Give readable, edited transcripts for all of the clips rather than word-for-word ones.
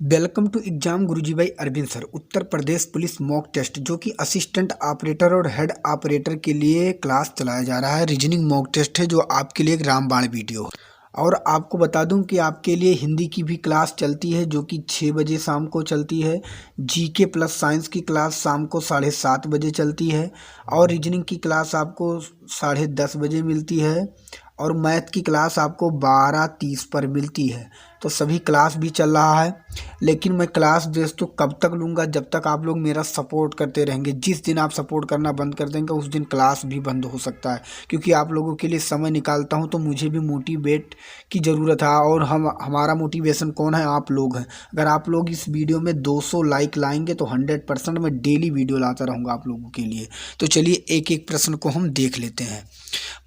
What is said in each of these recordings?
Welcome to exam गुरुजी भाई Arvind sir. Uttar Pradesh police mock test जो कि असिस्टेंट ऑपरेटर और हेड ऑपरेटर के लिए क्लास चलाया जा रहा है। रीजनिंग मॉक टेस्ट है जो आपके लिए एक रामबाण वीडियो है। और आपको बता दूं कि आपके लिए हिंदी की भी क्लास चलती है जो कि 6 बजे शाम को चलती है। जीके प्लस साइंस की क्लास शाम को 7:30 बजे चलती है। और रीजनिंग की क्लास आपको 10:30 बजे मिलती है। और मैथ की क्लास आपको 12:30 पर मिलती है। तो सभी क्लास भी चल रहा है। लेकिन मैं क्लास दोस्तों कब तक लूँगा, जब तक आप लोग मेरा सपोर्ट करते रहेंगे। जिस दिन आप सपोर्ट करना बंद कर देंगे उस दिन क्लास भी बंद हो सकता है, क्योंकि आप लोगों के लिए समय निकालता हूं तो मुझे भी मोटिवेट की ज़रूरत है। और हमारा मोटिवेशन कौन है? आप लोग हैं। अगर आप लोग इस वीडियो में 200 लाइक लाएंगे तो 100% मैं डेली वीडियो लाता रहूँगा आप लोगों के लिए। तो चलिए एक एक प्रश्न को हम देख लेते हैं।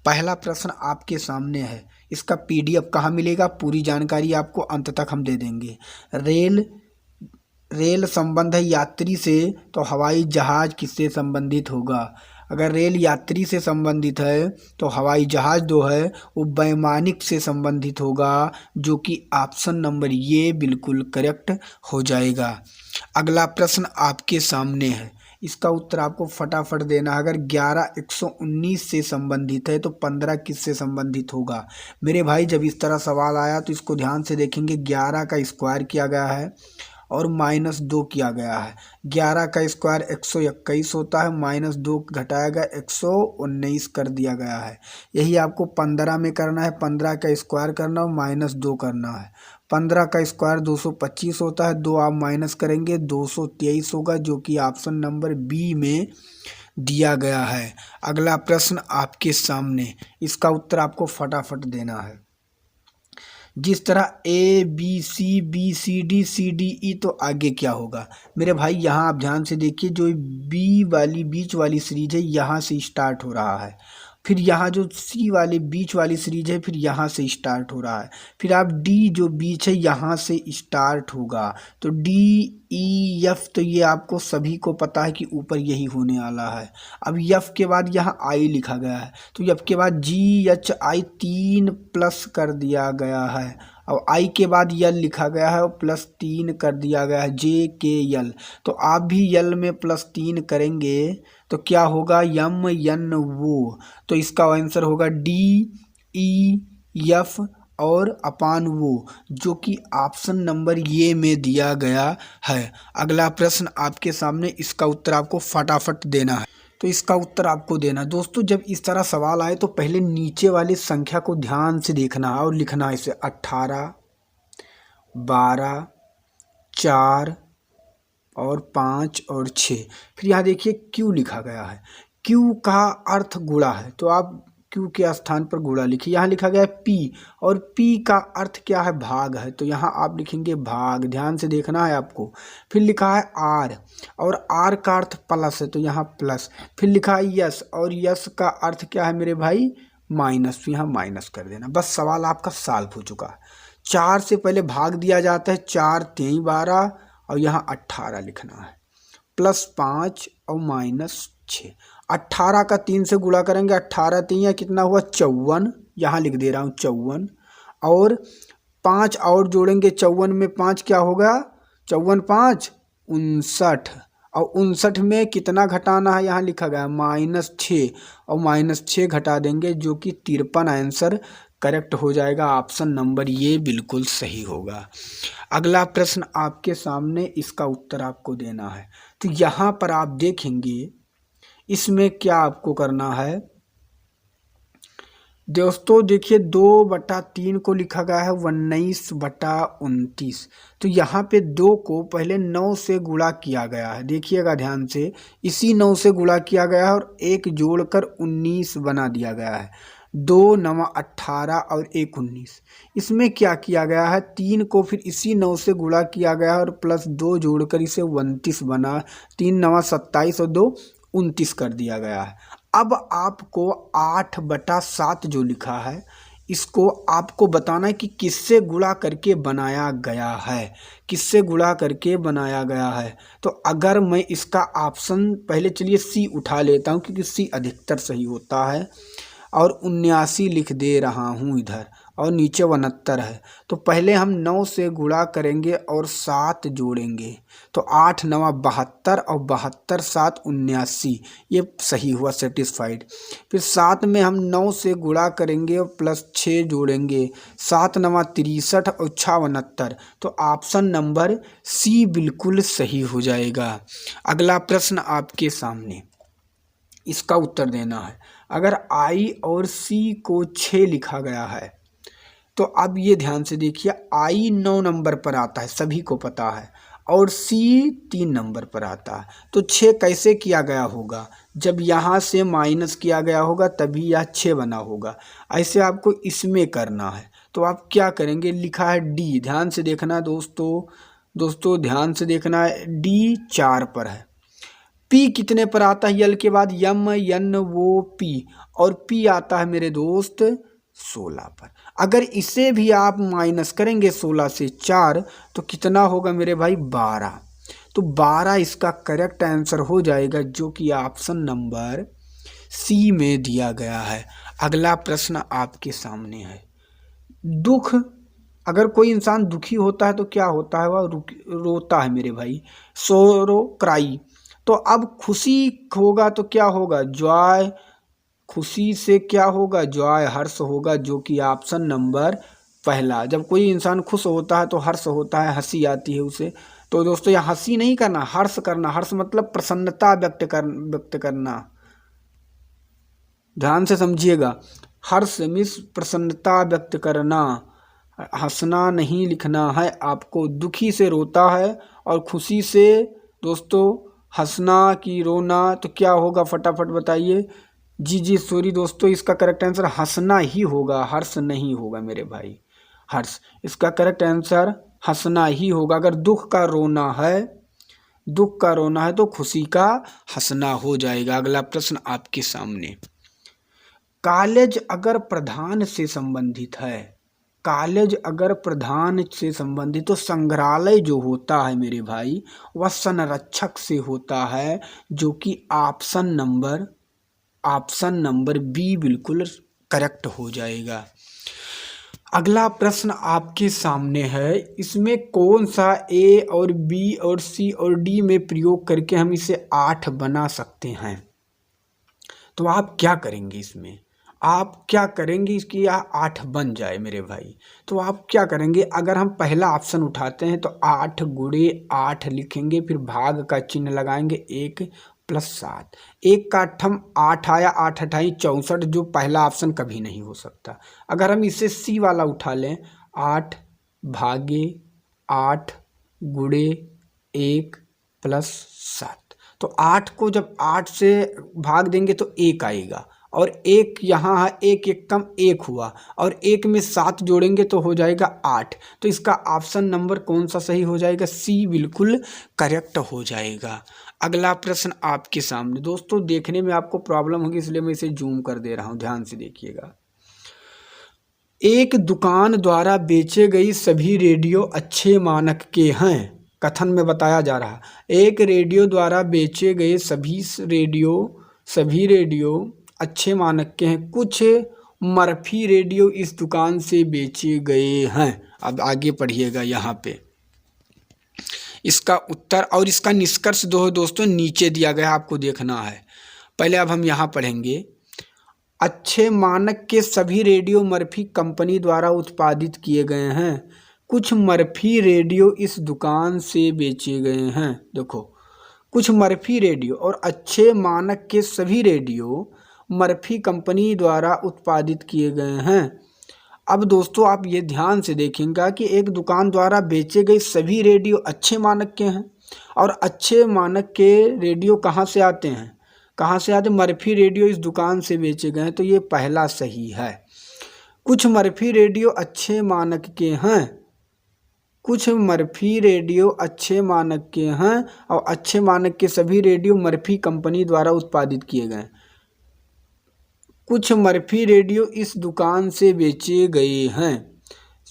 पहला प्रश्न आपके सामने है। इसका पीडीएफ कहाँ मिलेगा? पूरी जानकारी आपको अंत तक हम दे देंगे। रेल संबंध है यात्री से तो हवाई जहाज किससे संबंधित होगा? अगर रेल यात्री से संबंधित है तो हवाई जहाज जो है वो वैमानिक से संबंधित होगा, जो कि ऑप्शन नंबर ये बिल्कुल करेक्ट हो जाएगा। अगला प्रश्न आपके सामने है। इसका उत्तर आपको फटाफट देना है। अगर 11 119 से संबंधित है तो 15 किससे संबंधित होगा? मेरे भाई जब इस तरह सवाल आया तो इसको ध्यान से देखेंगे। 11 का स्क्वायर किया गया है और -2 किया गया है। 11 का स्क्वायर 121 होता है, -2 घटाया गया 119 कर दिया गया है। यही आपको 15 में करना है। 15 का स्क्वायर करना और -2 करना है। 15 का स्क्वायर 225 होता है, 2 आप माइनस करेंगे 223 होगा, जो कि ऑप्शन नंबर बी में दिया गया है। अगला प्रश्न आपके सामने, इसका उत्तर आपको फटाफट देना है। जिस तरह A B C B C D C D E, तो आगे क्या होगा? मेरे भाई यहाँ आप ध्यान से देखिए, जो बी वाली बीच वाली सीरीज है यहाँ से स्टार्ट हो रहा है। फिर यहाँ जो सी वाली बीच वाली सीरीज है फिर यहाँ से स्टार्ट हो रहा है। फिर आप डी जो बीच है यहाँ से स्टार्ट होगा। तो डी ई एफ, तो ये आपको सभी को पता है कि ऊपर यही होने वाला है। अब एफ के बाद यहाँ आई लिखा गया है, तो एफ के बाद जी एच आई 3 प्लस कर दिया गया है। अब आई के बाद यल लिखा गया है और +3 कर दिया गया है, जे के यल। तो आप भी यल में +3 करेंगे तो क्या होगा? यम यन वो। तो इसका आंसर होगा डी ई एफ और अपान वो, जो कि ऑप्शन नंबर ये में दिया गया है। अगला प्रश्न आपके सामने, इसका उत्तर आपको फटाफट देना है। तो इसका उत्तर आपको देना दोस्तों, जब इस तरह सवाल आए तो पहले नीचे वाली संख्या को ध्यान से देखना है और लिखना है इसे 18 12 4 और 5 और 6। फिर यहाँ देखिए क्यू लिखा गया है। क्यू का अर्थ गुणा है, तो आप क्यू के स्थान पर गुणा लिखिए। यहाँ लिखा गया है पी, और पी का अर्थ क्या है? भाग है, तो यहाँ आप लिखेंगे भाग। ध्यान से देखना है आपको। फिर लिखा है आर, और आर का अर्थ प्लस है, तो यहाँ प्लस। फिर लिखा है यस, और यस का अर्थ क्या है मेरे भाई? माइनस, तो यहाँ माइनस कर देना। बस सवाल आपका सॉल्व हो चुका है। 4 से पहले भाग दिया जाता है, 4 3 12, और यहाँ 18 लिखना है, +5 और -6। 18 का 3 से गुणा करेंगे, 18 3 या कितना हुआ? 54। यहाँ लिख दे रहा हूँ 54। और 5 और जोड़ेंगे, 54 में 5 क्या होगा? 54 5 59, और 59 में कितना घटाना है? यहाँ लिखा गया -6, और -6 घटा देंगे, जो कि 53 आंसर करेक्ट हो जाएगा। ऑप्शन नंबर ये बिल्कुल सही होगा। अगला प्रश्न आपके सामने, इसका उत्तर आपको देना है। तो यहाँ पर आप देखेंगे इसमें क्या आपको करना है दोस्तों। देखिए 2/3 को लिखा गया है 19/29। तो यहाँ पे 2 को पहले 9 से गुणा किया गया है, देखिएगा ध्यान से। इसी 9 से गुणा किया गया है और 1 जोड़कर 19 बना दिया गया है। 2 9 18 और 1 19। इसमें क्या किया गया है? 3 को फिर इसी 9 से गुणा किया गया है और +2 जोड़कर इसे 29 बना। 3 9 27 और 2 29 कर दिया गया है। अब आपको 8/7 जो लिखा है, इसको आपको बताना है कि किससे गुणा करके बनाया गया है। किससे गुणा करके बनाया गया है? तो अगर मैं इसका ऑप्शन पहले, चलिए सी उठा लेता हूँ क्योंकि सी अधिकतर सही होता है, और 79 लिख दे रहा हूँ इधर। और नीचे 69 है। तो पहले हम 9 से गुणा करेंगे और 7 जोड़ेंगे, तो 8 9 72 और 72 7 79, ये सही हुआ, सेटिस्फाइड। फिर 7 में हम 9 से गुणा करेंगे और प्लस 6 जोड़ेंगे, 7 9 63 और 6 69, तो ऑप्शन नंबर सी बिल्कुल सही हो जाएगा। अगला प्रश्न आपके सामने, इसका उत्तर देना है। अगर आई और सी को 6 लिखा गया है, तो अब ये ध्यान से देखिए, आई 9 नंबर पर आता है, सभी को पता है, और सी 3 नंबर पर आता है। तो 6 कैसे किया गया होगा? जब यहाँ से माइनस किया गया होगा तभी यह 6 बना होगा। ऐसे आपको इसमें करना है, तो आप क्या करेंगे, लिखा है डी, ध्यान से देखना दोस्तों ध्यान से देखना है, डी 4 पर है। पी कितने पर आता है? यल के बाद यम यन वो पी, और पी आता है मेरे दोस्त 16 पर। अगर इसे भी आप माइनस करेंगे 16 से 4, तो कितना होगा मेरे भाई? 12। तो 12 इसका करेक्ट आंसर हो जाएगा, जो कि ऑप्शन नंबर सी में दिया गया है। अगला प्रश्न आपके सामने है। दुख, अगर कोई इंसान दुखी होता है तो क्या होता है? वह रोता है मेरे भाई, सोरो क्राई। तो अब खुशी होगा तो क्या होगा? जॉय। खुशी से क्या होगा? जॉय, हर्ष होगा, जो कि ऑप्शन नंबर पहला। जब कोई इंसान खुश होता है तो हर्ष होता है, हंसी आती है उसे। तो दोस्तों यहाँ हंसी नहीं करना, हर्ष करना। हर्ष मतलब प्रसन्नता व्यक्त करना, ध्यान से समझिएगा। हर्ष मीन्स प्रसन्नता व्यक्त करना, हंसना नहीं लिखना है आपको। दुखी से रोता है और खुशी से दोस्तों हंसना कि रोना, तो क्या होगा फटाफट बताइए। जी सॉरी दोस्तों, इसका करेक्ट आंसर हंसना ही होगा, हर्ष नहीं होगा मेरे भाई, हर्ष। इसका करेक्ट आंसर हंसना ही होगा। अगर दुख का रोना है तो खुशी का हंसना हो जाएगा। अगला प्रश्न आपके सामने। कॉलेज अगर प्रधान से संबंधित है, कॉलेज अगर प्रधान से संबंधित, तो संग्रहालय जो होता है मेरे भाई वह संरक्षक से होता है, जो कि ऑप्शन नंबर बी बिल्कुल करेक्ट हो जाएगा। अगला प्रश्न आपके सामने है। इसमें कौन सा ए और बी और सी और डी में प्रयोग करके हम इसे 8 बना सकते हैं? तो आप क्या करेंगे इसमें? आप क्या करेंगे इसकी यह 8 बन जाए मेरे भाई? तो आप क्या करेंगे, अगर हम पहला ऑप्शन उठाते हैं तो 8 गुणे 8 लिखेंगे, फिर भाग का चिन्ह लगाएंगे, 1 + 7, 1 का 8 आया, 8 8 64, जो पहला ऑप्शन कभी नहीं हो सकता। अगर हम इसे सी वाला उठा लें, 8 भागे 8 गुणे 1 + 7, तो 8 को जब 8 से भाग देंगे तो 1 आएगा, और 1 यहाँ है, 1 1 कम 1 हुआ, और 1 में 7 जोड़ेंगे तो हो जाएगा 8। तो इसका ऑप्शन नंबर कौन सा सही हो जाएगा? सी बिल्कुल करेक्ट हो जाएगा। अगला प्रश्न आपके सामने। दोस्तों देखने में आपको प्रॉब्लम होगी, इसलिए मैं इसे जूम कर दे रहा हूँ, ध्यान से देखिएगा। एक दुकान द्वारा बेचे गई सभी रेडियो अच्छे मानक के हैं। कथन में बताया जा रहा है, एक रेडियो द्वारा बेचे गए सभी रेडियो अच्छे मानक के हैं। कुछ मर्फी रेडियो इस दुकान से बेचे गए हैं। अब आगे पढ़िएगा यहाँ पे इसका उत्तर और इसका निष्कर्ष दोस्तों नीचे दिया गया, आपको देखना है। पहले अब हम यहाँ पढ़ेंगे। अच्छे मानक के सभी रेडियो मर्फी कंपनी द्वारा उत्पादित किए गए हैं। कुछ मर्फी रेडियो इस दुकान से बेचे गए हैं। देखो, कुछ मर्फी रेडियो और अच्छे मानक के सभी रेडियो मर्फी कंपनी द्वारा उत्पादित किए गए हैं। अब दोस्तों आप ये ध्यान से देखेंगे कि एक दुकान द्वारा बेचे गए सभी रेडियो अच्छे मानक के हैं, और अच्छे मानक के रेडियो कहाँ से आते हैं? मर्फी रेडियो इस दुकान से बेचे गए हैं, तो ये पहला सही है। कुछ मर्फी रेडियो अच्छे मानक के हैं, कुछ मर्फी रेडियो अच्छे मानक के हैं, और अच्छे मानक के सभी रेडियो मर्फी कंपनी द्वारा उत्पादित किए गए। कुछ मर्फी रेडियो इस दुकान से बेचे गए हैं।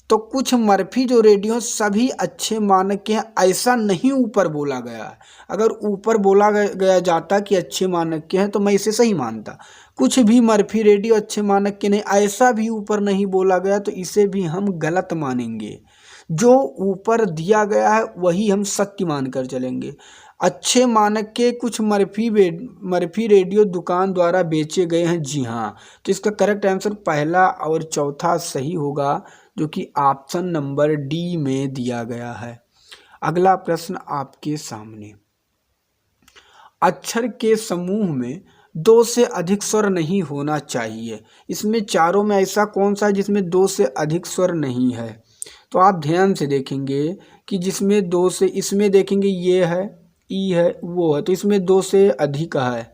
तो कुछ मर्फी जो रेडियो सभी अच्छे मानक के हैं, ऐसा नहीं ऊपर बोला गया है। अगर ऊपर बोला गया जाता कि अच्छे मानक के हैं तो मैं इसे सही मानता। कुछ भी मर्फी रेडियो अच्छे मानक के नहीं, ऐसा भी ऊपर नहीं बोला गया तो इसे भी हम गलत मानेंगे। जो ऊपर दिया गया है वही हम सत्य मानकर चलेंगे। अच्छे मानक के कुछ मर्फी रेडियो दुकान द्वारा बेचे गए हैं, जी हाँ। तो इसका करेक्ट आंसर पहला और चौथा सही होगा, जो कि ऑप्शन नंबर डी में दिया गया है। अगला प्रश्न आपके सामने, अक्षर के समूह में दो से अधिक स्वर नहीं होना चाहिए। इसमें चारों में ऐसा कौन सा है जिसमें दो से अधिक स्वर नहीं है? तो आप ध्यान से देखेंगे कि जिसमें दो से, इसमें देखेंगे ये है, ई है, वो है, तो इसमें दो से अधिक है,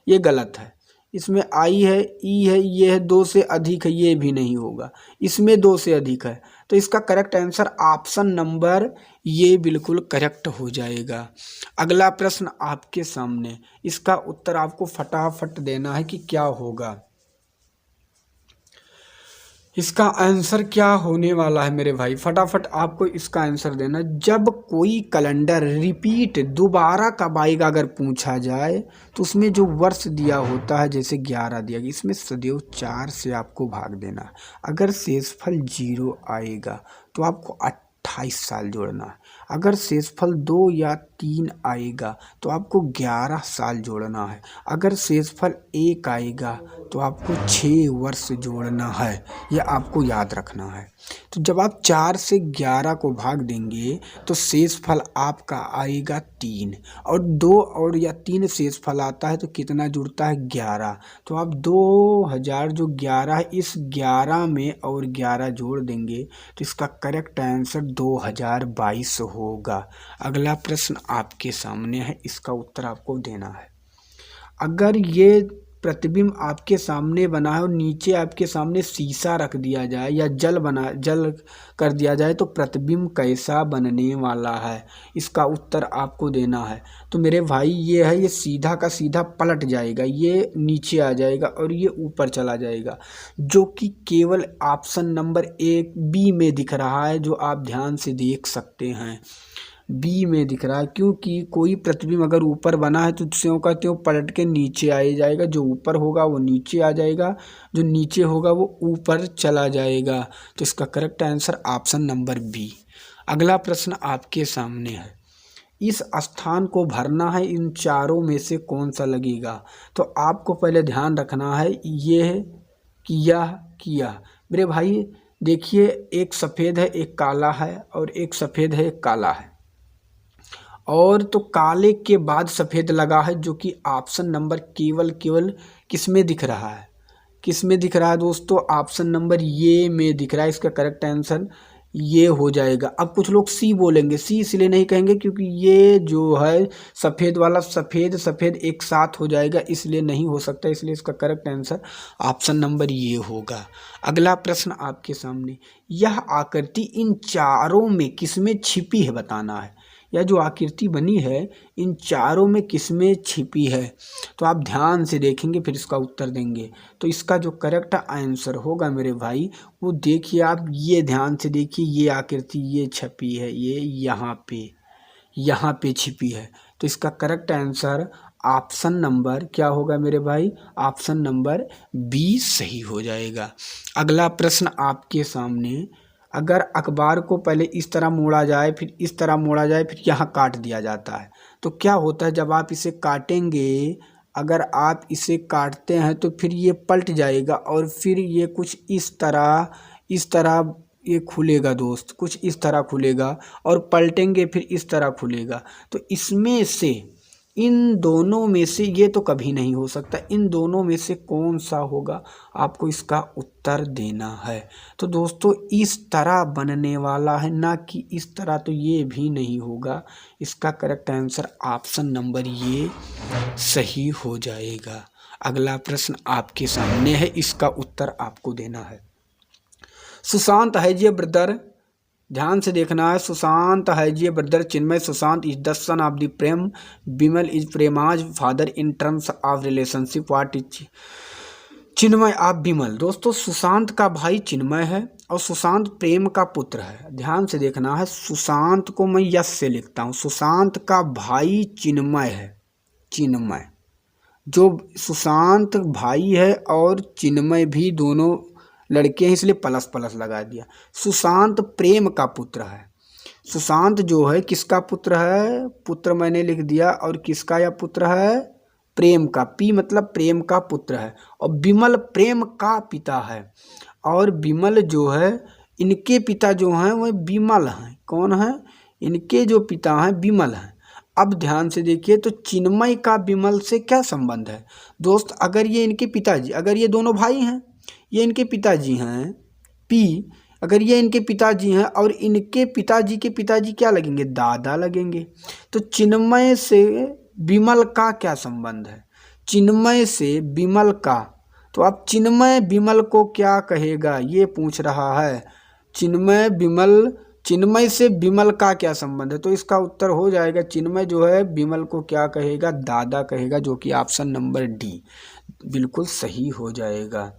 ये गलत है। इसमें आई है, ई है, ये है, दो से अधिक है, ये भी नहीं होगा। इसमें दो से अधिक है, तो इसका करेक्ट आंसर ऑप्शन नंबर ये बिल्कुल करेक्ट हो जाएगा। अगला प्रश्न आपके सामने, इसका उत्तर आपको फटाफट देना है कि क्या होगा। इसका आंसर क्या होने वाला है मेरे भाई, फटाफट आपको इसका आंसर देना। जब कोई कैलेंडर रिपीट दोबारा कब आएगा अगर पूछा जाए, तो उसमें जो वर्ष दिया होता है, जैसे 11 दिया गया, इसमें सदैव 4 से आपको भाग देना। अगर शेषफल 0 आएगा तो आपको 28 साल जोड़ना है। अगर शेषफल 2 या 3 आएगा तो आपको 11 साल जोड़ना है। अगर शेषफल 1 आएगा तो आपको 6 वर्ष जोड़ना है, यह आपको याद रखना है। तो जब आप 4 से 11 को भाग देंगे तो शेषफल आपका आएगा 3, और 2 और या 3 शेषफल आता है तो कितना जुड़ता है? 11। तो आप 2000 जो 11 है, इस 11 में और 11 जोड़ देंगे तो इसका करेक्ट आंसर 2022 होगा। अगला प्रश्न आपके सामने है, इसका उत्तर आपको देना है। अगर ये प्रतिबिंब आपके सामने बना है और नीचे आपके सामने शीशा रख दिया जाए या जल कर दिया जाए तो प्रतिबिंब कैसा बनने वाला है? इसका उत्तर आपको देना है। तो मेरे भाई ये है, ये सीधा का सीधा पलट जाएगा, ये नीचे आ जाएगा और ये ऊपर चला जाएगा, जो कि केवल ऑप्शन नंबर 1 बी में दिख रहा है, जो आप ध्यान से देख सकते हैं। बी में दिख रहा है, क्योंकि कोई प्रतिबिंब अगर ऊपर बना है तो त्यों का त्यों पलट के नीचे आ जाएगा। जो ऊपर होगा वो नीचे आ जाएगा, जो नीचे होगा वो ऊपर चला जाएगा। तो इसका correct answer option number B. अगला प्रश्न आपके सामने है, इस स्थान को भरना है, इन चारों में से कौन सा लगेगा? तो आपको पहले ध्यान रखना है, ये है किया। मेरे भाई देखिए, एक सफ़ेद है, एक काला है, और एक सफ़ेद है, एक काला है, और तो काले के बाद सफ़ेद लगा है, जो कि ऑप्शन नंबर केवल किस में दिख रहा है? किस में दिख रहा है दोस्तों? ऑप्शन नंबर ये में दिख रहा है। इसका करेक्ट आंसर ये हो जाएगा। अब कुछ लोग सी बोलेंगे, सी इसलिए नहीं कहेंगे क्योंकि ये जो है सफ़ेद वाला सफ़ेद एक साथ हो जाएगा, इसलिए नहीं हो सकता, इसलिए इसका करेक्ट आंसर ऑप्शन नंबर ये होगा। अगला प्रश्न आपके सामने, यह आकृति इन चारों में किसमें छिपी है बताना है। यह जो आकृति बनी है इन चारों में किसमें छिपी है? तो आप ध्यान से देखेंगे फिर इसका उत्तर देंगे। तो इसका जो करेक्ट आंसर होगा मेरे भाई, वो देखिए, आप ये ध्यान से देखिए, ये आकृति ये छपी है, ये यहाँ पे छिपी है। तो इसका करेक्ट आंसर ऑप्शन नंबर क्या होगा मेरे भाई? ऑप्शन नंबर बी सही हो जाएगा। अगला प्रश्न आपके सामने, अगर अखबार को पहले इस तरह मोड़ा जाए, फिर इस तरह मोड़ा जाए, फिर यहाँ काट दिया जाता है, तो क्या होता है जब आप इसे काटेंगे? अगर आप इसे काटते हैं तो फिर ये पलट जाएगा और फिर ये कुछ इस तरह ये खुलेगा दोस्त, कुछ इस तरह खुलेगा, और पलटेंगे फिर इस तरह खुलेगा। तो इसमें से, इन दोनों में से, ये तो कभी नहीं हो सकता, इन दोनों में से कौन सा होगा? आपको इसका उत्तर देना है। तो दोस्तों इस तरह बनने वाला है, ना कि इस तरह, तो ये भी नहीं होगा। इसका करेक्ट आंसर ऑप्शन नंबर ये सही हो जाएगा। अगला प्रश्न आपके सामने है, इसका उत्तर आपको देना है। सुशांत हैजिए ब्रदर, ध्यान से देखना है, Sushant has a brother Chinmay Sushant is the son of the Prem, Bimal is Prema's father in terms of relationship, what is Chinmay of Bimal. दोस्तों सुशांत का भाई चिन्मय है और सुशांत प्रेम का पुत्र है। ध्यान से देखना है, सुशांत को मैं यस से लिखता हूँ, सुशांत का भाई चिन्मय है, चिन्मय। जो सुशांत भाई है और चिन्मय भी दोनों लड़के हैं, इसलिए प्लस प्लस लगा दिया। सुशांत प्रेम का पुत्र है। सुशांत जो है किसका पुत्र है, पुत्र मैंने लिख दिया, और किसका यह पुत्र है, प्रेम का। पी मतलब प्रेम का पुत्र है। और विमल प्रेम का पिता है। और विमल जो है, इनके पिता जो हैं वह विमल हैं। कौन है, इनके जो पिता हैं विमल हैं। अब ध्यान से देखिए, तो चिन्मय का विमल से क्या संबंध है दोस्त। अगर ये इनके पिताजी, अगर ये दोनों भाई हैं, ये इनके पिताजी हैं पी, अगर ये इनके पिताजी हैं और इनके पिताजी के पिताजी क्या लगेंगे, दादा लगेंगे। तो चिन्मय से विमल का क्या संबंध है, चिन्मय से विमल का। तो अब चिन्मय विमल को क्या कहेगा, ये पूछ रहा है। चिन्मय से विमल का क्या संबंध है, तो इसका उत्तर हो जाएगा, चिन्मय जो है विमल को क्या कहेगा, दादा कहेगा, जो कि ऑप्शन नंबर डी बिल्कुल सही हो जाएगा।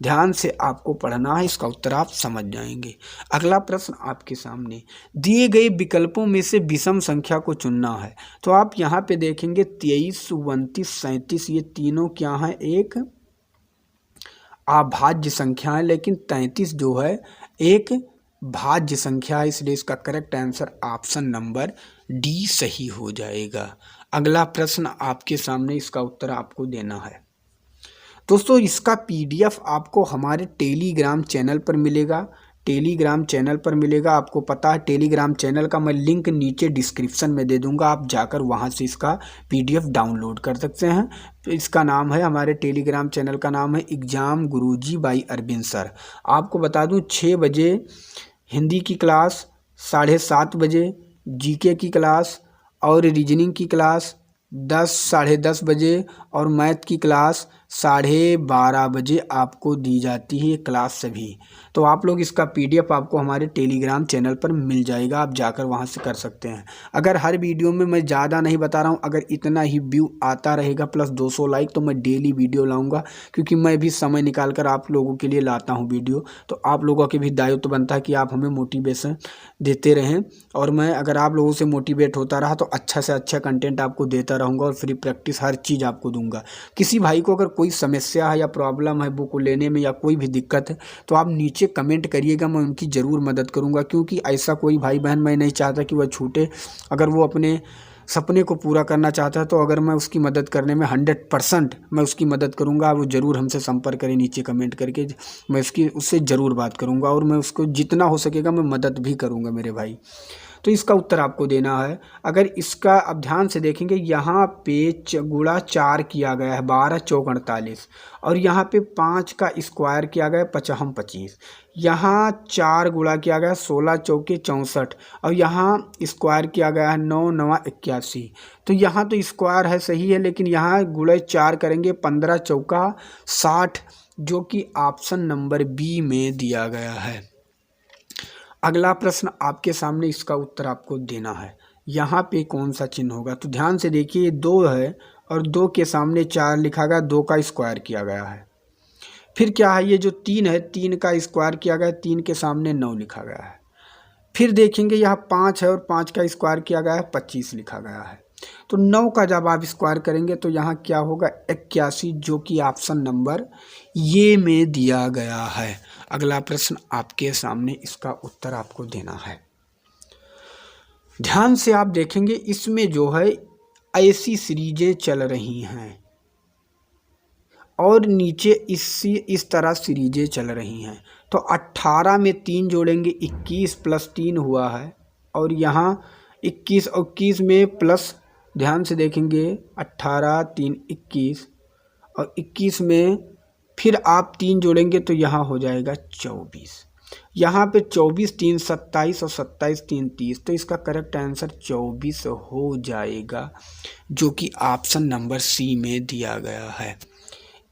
ध्यान से आपको पढ़ना है, इसका उत्तर आप समझ जाएंगे। अगला प्रश्न आपके सामने, दिए गए विकल्पों में से विषम संख्या को चुनना है। तो आप यहाँ पे देखेंगे 23, 29, 37, ये तीनों क्या हैं, एक अभाज्य संख्या है, लेकिन 33 जो है एक भाज्य संख्या है, इसलिए इसका correct answer option number D सही हो जाएगा। अगला प्रश्न आपके सामने, इसका उत्तर आपको देना है। दोस्तों इसका पीडीएफ आपको हमारे टेलीग्राम चैनल पर मिलेगा। टेलीग्राम चैनल पर मिलेगा, आपको पता है टेलीग्राम चैनल का मैं लिंक नीचे डिस्क्रिप्शन में दे दूंगा, आप जाकर वहां से इसका पीडीएफ डाउनलोड कर सकते हैं। इसका नाम है, हमारे टेलीग्राम चैनल का नाम है exam Guruji by Arvind sir. आपको बता दूं 6 बजे हिंदी की क्लास, 7:30 बजे जीके की क्लास और रीजनिंग की क्लास 10, 10:30 बजे, और मैथ की क्लास 12:30 बजे आपको दी जाती है क्लास सभी। तो आप लोग इसका पीडीएफ आपको हमारे टेलीग्राम चैनल पर मिल जाएगा, आप जाकर वहां से कर सकते हैं। अगर हर वीडियो में मैं ज़्यादा नहीं बता रहा हूं, अगर इतना ही व्यू आता रहेगा प्लस 200 लाइक, तो मैं डेली वीडियो लाऊंगा, क्योंकि मैं भी समय निकाल कर आप लोगों के लिए लाता हूँ वीडियो। तो आप लोगों के भी दायित्व बनता है कि आप हमें मोटिवेशन देते रहें, और मैं अगर आप लोगों से मोटिवेट होता रहा तो अच्छा से अच्छा कंटेंट आपको देता रहूँगा, और फ्री प्रैक्टिस हर चीज़ आपको दूंगा। किसी भाई को अगर कोई समस्या है या प्रॉब्लम है बुक लेने में, या कोई भी दिक्कत है, तो आप नीचे कमेंट करिएगा, मैं उनकी ज़रूर मदद करूंगा। क्योंकि ऐसा कोई भाई बहन मैं नहीं चाहता कि वह छूटे। अगर वो अपने सपने को पूरा करना चाहता है, तो अगर मैं उसकी मदद करने में 100% मैं उसकी मदद करूंगा। वो ज़रूर हमसे संपर्क करें नीचे कमेंट करके, मैं उससे ज़रूर बात करूंगा, और मैं उसको जितना हो सकेगा मैं मदद भी करूंगा मेरे भाई। तो इसका उत्तर आपको देना है। अगर इसका अब ध्यान से देखेंगे, यहाँ पे गुणा 4 किया गया है, 12 चौक 48, और यहाँ पे 5 का स्क्वायर किया गया है, 55 25। यहाँ 4 गुणा किया गया है, 16 चौके 64, और यहाँ स्क्वायर किया गया है 9 9 81। तो यहाँ तो स्क्वायर है सही है, लेकिन यहाँ गुणे 4 करेंगे, 15 चौका 60, जो कि ऑप्शन नंबर बी में दिया गया है। अगला प्रश्न आपके सामने, इसका उत्तर आपको देना है। यहाँ पे कौन सा चिन्ह होगा, तो ध्यान से देखिए, 2 है और 2 के सामने 4 लिखा गया, 2 का स्क्वायर किया गया है। फिर क्या है, ये जो 3 है, 3 का स्क्वायर किया गया, 3 के सामने 9 लिखा गया है। फिर देखेंगे यहाँ 5 है और 5 का स्क्वायर किया गया है, 25 लिखा गया है। तो 9 का जब आप स्क्वायर करेंगे तो यहाँ क्या होगा, 81, जो कि ऑप्शन नंबर ये में दिया गया है। अगला प्रश्न आपके सामने, इसका उत्तर आपको देना है। ध्यान से आप देखेंगे, इसमें जो है ऐसी सीरीजें चल रही हैं, और नीचे इस तरह सीरीजें चल रही हैं। तो 18 में 3 जोड़ेंगे, 21 + 3 हुआ है, और यहाँ 21 और 21 में प्लस, ध्यान से देखेंगे 18 3 21, और 21 में फिर आप 3 जोड़ेंगे तो यहाँ हो जाएगा 24। यहाँ पे 24 3 27 और 27 3 30, तो इसका करेक्ट आंसर 24 हो जाएगा, जो कि ऑप्शन नंबर सी में दिया गया है।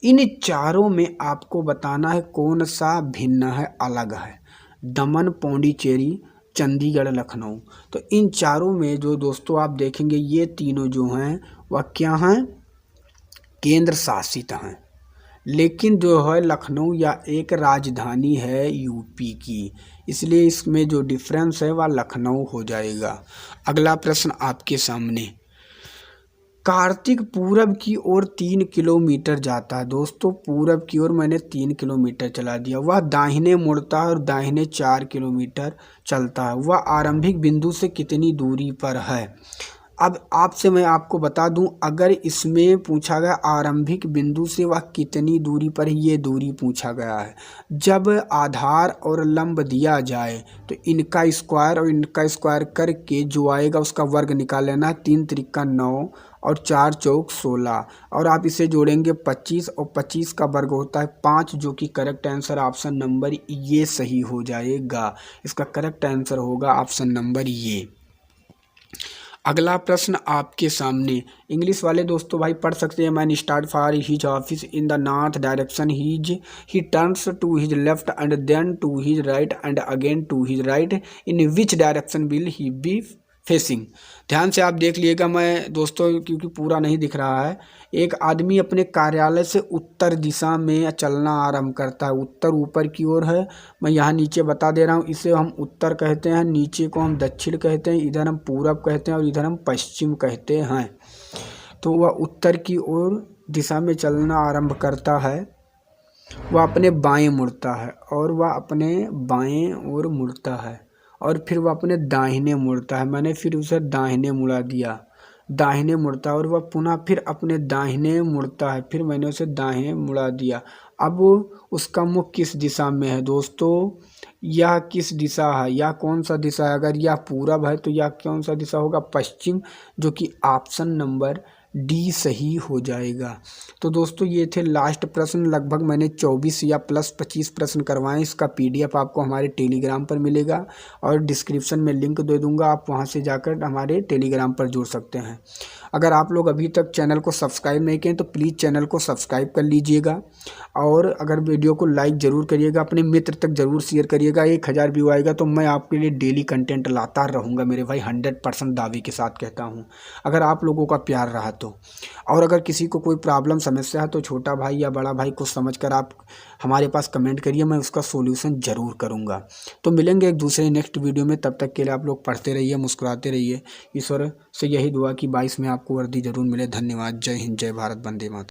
इन चारों में आपको बताना है कौन सा भिन्न है, अलग है। दमन, पौंडीचेरी, चंडीगढ़, लखनऊ। तो इन चारों में जो दोस्तों आप देखेंगे, ये तीनों जो हैं वह क्या हैं, केंद्र शासित हैं। लेकिन जो है लखनऊ या एक राजधानी है यूपी की, इसलिए इसमें जो डिफरेंस है वह लखनऊ हो जाएगा। अगला प्रश्न आपके सामने, कार्तिक पूरब की ओर 3 किलोमीटर जाता है। दोस्तों पूरब की ओर मैंने 3 किलोमीटर चला दिया। वह दाहिने मुड़ता है और दाहिने 4 किलोमीटर चलता है। वह आरंभिक बिंदु से कितनी दूरी पर है। अब आपसे मैं आपको बता दूं, अगर इसमें पूछा गया आरंभिक बिंदु से वह कितनी दूरी पर है, ये दूरी पूछा गया है। जब आधार और लंब दिया जाए तो इनका स्क्वायर और इनका स्क्वायर करके जो आएगा उसका वर्ग निकाल लेना। 3 त्रिका 9 और 4 चौक 16 और आप इसे जोड़ेंगे 25 और 25 का वर्ग होता है 5, जो कि करेक्ट आंसर ऑप्शन नंबर ये सही हो जाएगा। इसका करेक्ट आंसर होगा ऑप्शन नंबर ये। अगला प्रश्न आपके सामने, इंग्लिश वाले दोस्तों भाई पढ़ सकते हैं। Man start for his office in the north direction, he turns to his left and then to his right and again to his right, in which direction will he be facing. ध्यान से आप देख लीजिएगा मैं दोस्तों, क्योंकि पूरा नहीं दिख रहा है। एक आदमी अपने कार्यालय से उत्तर दिशा में चलना आरंभ करता है। उत्तर ऊपर की ओर है, मैं यहाँ नीचे बता दे रहा हूँ। इसे हम उत्तर कहते हैं, नीचे को हम दक्षिण कहते हैं, इधर हम पूरब कहते हैं और इधर हम पश्चिम कहते हैं। तो वह उत्तर की ओर दिशा में चलना आरंभ करता है। वह अपने बाएं मुड़ता है और वह अपने बाएं ओर मुड़ता है और फिर वह अपने दाहिने मुड़ता है। मैंने फिर उसे दाहिने मुड़ा दिया, दाहिने मुड़ता है और वह पुनः फिर अपने दाहिने मुड़ता है, फिर मैंने उसे दाहिने मुड़ा दिया। अब उसका मुख किस दिशा में है दोस्तों, यह किस दिशा है, यह कौन सा दिशा है। अगर यह पूरब है तो यह कौन सा दिशा होगा, पश्चिम, जो कि ऑप्शन नंबर डी सही हो जाएगा। तो दोस्तों ये थे लास्ट प्रश्न। लगभग मैंने 24 या प्लस 25 प्रश्न करवाएं। इसका PDF आपको हमारे टेलीग्राम पर मिलेगा और डिस्क्रिप्शन में लिंक दे दूंगा, आप वहां से जाकर हमारे टेलीग्राम पर जुड़ सकते हैं। अगर आप लोग अभी तक चैनल को सब्सक्राइब नहीं किए तो प्लीज़ चैनल को सब्सक्राइब कर लीजिएगा और अगर वीडियो को लाइक ज़रूर करिएगा, अपने मित्र तक ज़रूर शेयर करिएगा। 1000 व्यू आएगा तो मैं आपके लिए डेली कंटेंट लाता रहूँगा मेरे भाई, 100% दावे के साथ कहता हूँ, अगर आप लोगों का प्यार रहा तो। और अगर किसी को कोई प्रॉब्लम समस्या है तो छोटा भाई या बड़ा भाई को समझकर आप हमारे पास कमेंट करिए, मैं उसका सॉल्यूशन ज़रूर करूँगा। तो मिलेंगे एक दूसरे नेक्स्ट वीडियो में, तब तक के लिए आप लोग पढ़ते रहिए, मुस्कुराते रहिए। ईश्वर से यही दुआ कि 22 में आपको वर्दी जरूर मिले। धन्यवाद। जय हिंद, जय भारत, वंदे मातरम।